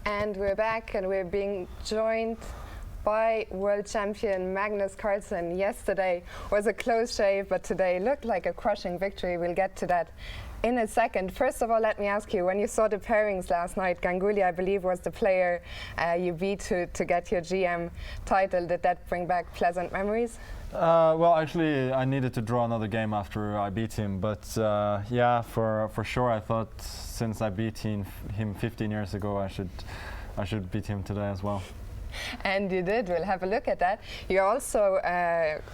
And we're back, and we're being joined by world champion Magnus Carlsen. Yesterday was a close shave, but today looked like a crushing victory. We'll get to that in a second. First of all, let me ask you, when you saw the pairings last night, Ganguly, I believe, was the player you beat to get your GM title. Did that bring back pleasant memories? Well, actually, I needed to draw another game after I beat him, but yeah, for sure, I thought since I beat him 15 years ago, I should beat him today as well. And you did. We'll have a look at that. You're also,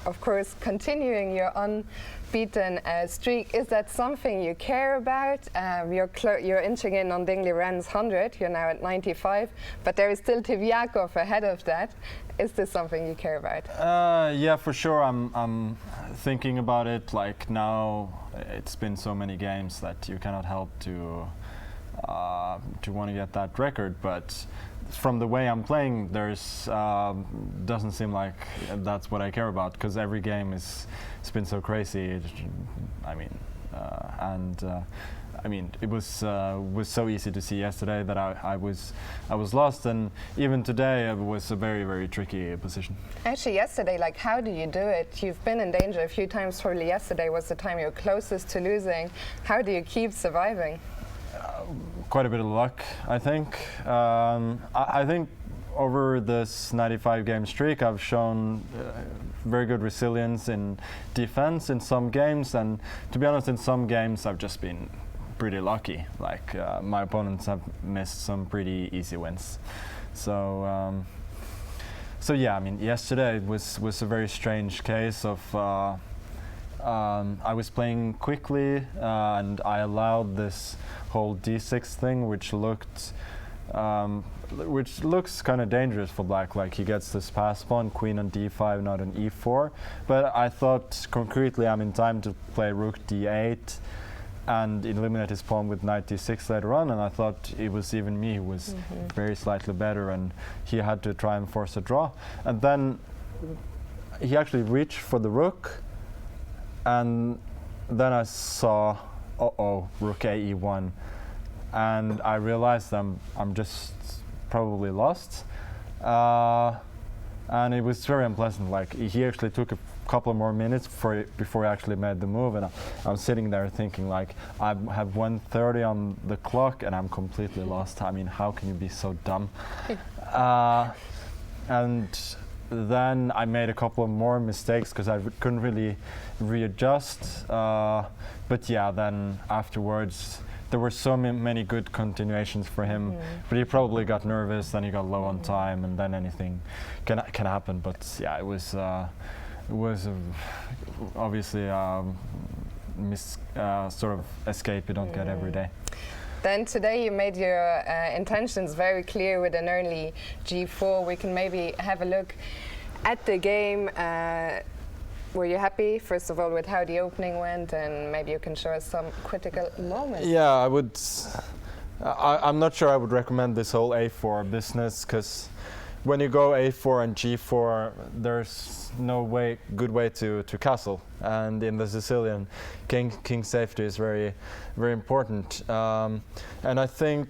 of course, continuing your unbeaten streak. Is that something you care about? You're inching in on Dingley Ren's 100. You're now at 95, but there is still Tiviakov ahead of that. Is this something you care about? Yeah, for sure. I'm thinking about it. Like now, it's been so many games that you cannot help to want to get that record, but from the way I'm playing, there's doesn't seem like that's what I care about, because every game it's been so crazy. I mean, I mean, it was so easy to see yesterday that I was lost, and even today it was a very, very tricky position. Actually, yesterday, like, how do you do it? You've been in danger a few times. Probably yesterday was the time you're closest to losing. How do you keep surviving? Quite a bit of luck, I think. I think over this 95-game streak, I've shown very good resilience in defense in some games, and to be honest, in some games I've just been pretty lucky. Like my opponents have missed some pretty easy wins. So yeah, I mean, yesterday was a very strange case of I was playing quickly and I allowed this whole d6 thing, which looks kind of dangerous for black. Like he gets this pass pawn, queen on d5, not on e4. But I thought concretely I'm in time to play rook d8 and eliminate his pawn with knight d6 later on, and I thought it was even me who was very slightly better, and he had to try and force a draw. And then he actually reached for the rook, and then I saw, rook a e1, and I realized I'm just probably lost, and it was very unpleasant. Like he actually took a couple more minutes before he actually made the move, and I'm sitting there thinking, like, I have 1:30 on the clock and I'm completely lost. I mean, how can you be so dumb? And then I made a couple of more mistakes because I couldn't really readjust. But yeah, then afterwards there were so many good continuations for him, but he probably got nervous, then he got low on time, and then anything can happen. But yeah, it was obviously sort of escape you don't get every day. Then today you made your intentions very clear with an early g4. We can maybe have a look at the game. Were you happy, first of all, with how the opening went, and maybe you can show us some critical moments? Yeah, I would. I'm not sure I would recommend this whole a4 business, because when you go a4 and g4, there's no good way to castle, and in the Sicilian, king safety is very, very important. And I think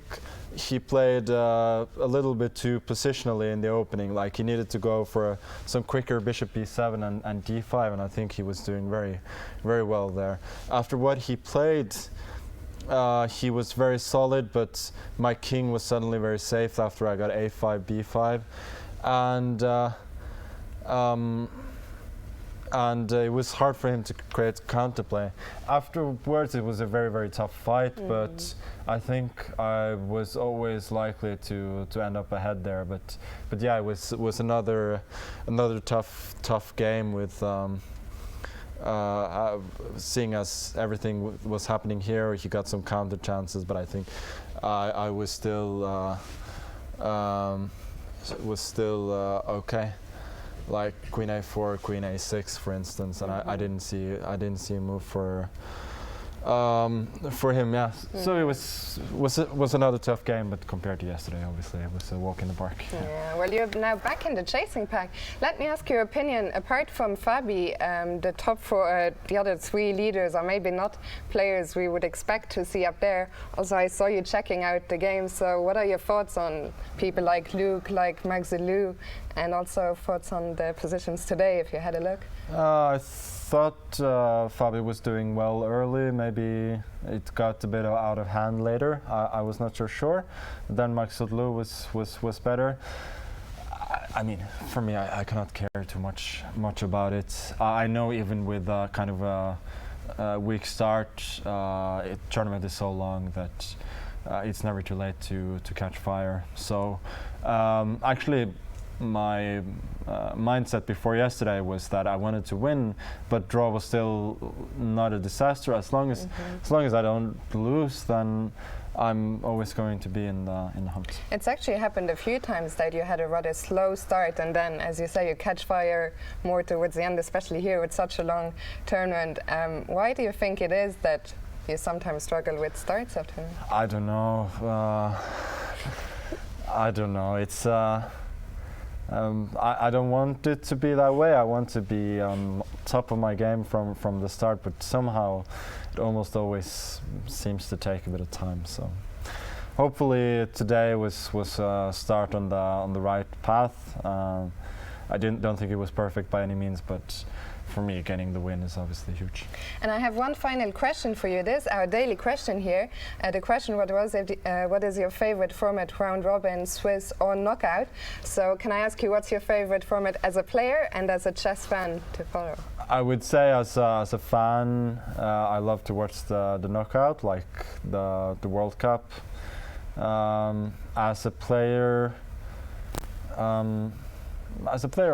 he played a little bit too positionally in the opening. Like he needed to go for some quicker bishop b7 and d5, and I think he was doing very, very well there. After what he played, he was very solid, but my king was suddenly very safe after I got a5, b5, and it was hard for him to create counterplay. Afterwards, it was a very, very tough fight, but I think I was always likely to end up ahead there. But yeah, it was another tough game with. Seeing as everything was happening here, he got some counter chances, but I think I was still okay. Like queen a4, queen a6, for instance, and I didn't see a move for For him, yeah. So it was another tough game, but compared to yesterday, obviously, it was a walk in the park. Yeah. Well, you're now back in the chasing pack. Let me ask your opinion. Apart from FIDE, the top four, the other three leaders are maybe not players we would expect to see up there. Also, I saw you checking out the game. So, what are your thoughts on people like Luke, like Max Lou, and also thoughts on the positions today, if you had a look? I thought FIDE was doing well early. Maybe it got a bit out of hand later. I was not so sure. Then Max Lou was better. I mean, for me, I cannot care too much about it. I know even with kind of a weak start, tournament is so long that it's never too late to catch fire. So actually, my mindset before yesterday was that I wanted to win, but draw was still not a disaster. As long as I don't lose, then I'm always going to be in the hunt. It's actually happened a few times that you had a rather slow start, and then, as you say, you catch fire more towards the end, especially here with such a long tournament. Why do you think it is that you sometimes struggle with starts of tournament? I don't know. I don't know. It's. I don't want it to be that way. I want to be on top of my game from the start, but somehow it almost always seems to take a bit of time. So hopefully today was a start on the right path. I don't think it was perfect by any means, but for me, getting the win is obviously huge. And I have one final question for you. It is our daily question here. The question was, what is your favorite format, round robin, Swiss or knockout? So can I ask you, what's your favorite format as a player and as a chess fan to follow? I would say as a fan, I love to watch the knockout, like the World Cup. As a player,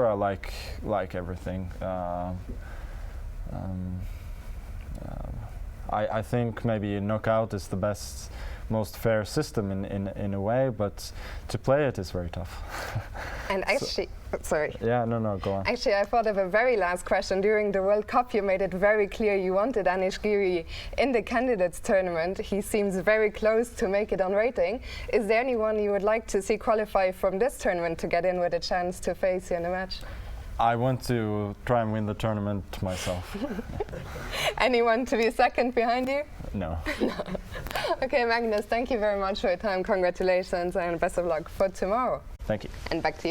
I like everything. I think maybe knockout is the best, most fair system in a way, but to play it is very tough. And actually, sorry. Yeah, no, go on. Actually, I thought of a very last question. During the World Cup, you made it very clear you wanted Anish Giri in the candidates tournament. He seems very close to make it on rating. Is there anyone you would like to see qualify from this tournament to get in with a chance to face you in a match? I want to try and win the tournament myself. Anyone to be second behind you? No. Okay, Magnus, thank you very much for your time. Congratulations and best of luck for tomorrow. Thank you. And back to you.